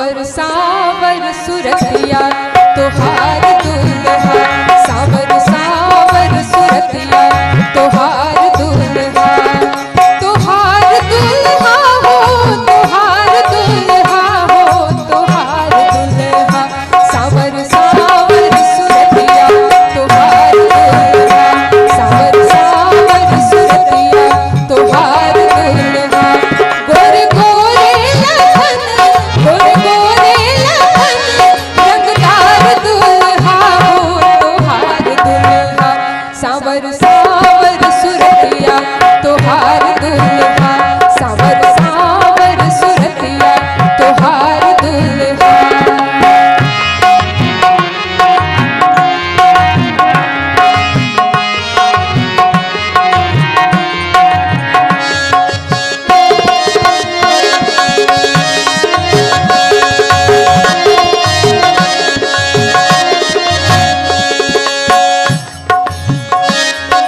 सावर सावर सुरतिया तोहार दुल्हा, सावर सावर सुरतिया तोहार दुल्हा, तोहार दुल्हा हो, तोहार दुल्हा हो, तोहार दुल्हा, सावर सावर सुरतिया तोहार दुल्हा, सावर सावर सुरतिया तोहार दुल्हा, गोरे गोरे लखन, गोरे गोरे लखन, रंगदार दुल्हा हो तोहार दुल्हा, सावर सावर सुरतिया तोहार दुल्हा, सावर सावर सुरतिया तोहार दुल्हा।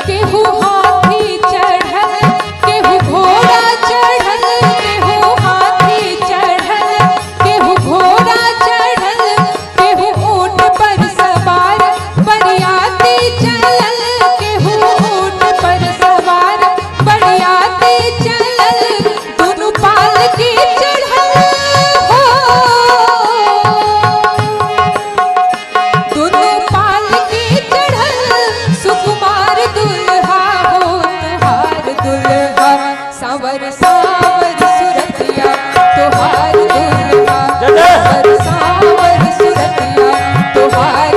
केहू हाथी चढ़ल, केहू घोड़ा चढ़ल, केहू हाथी चढ़ल, केहू घोड़ा चढ़ल, केहू ऊँट पर सवार बरियाती चलल, केहू ऊँट पर सवार बरियाती चलल, दुनु पालकी चढ़ल हो, दुनु पालकी चढ़ल, सुकुमार दुल्हा हो तोहार दुल्हा, सावर सावर सुरतिया तोहार दुल्हा, सावर सावर सुरतिया तोहार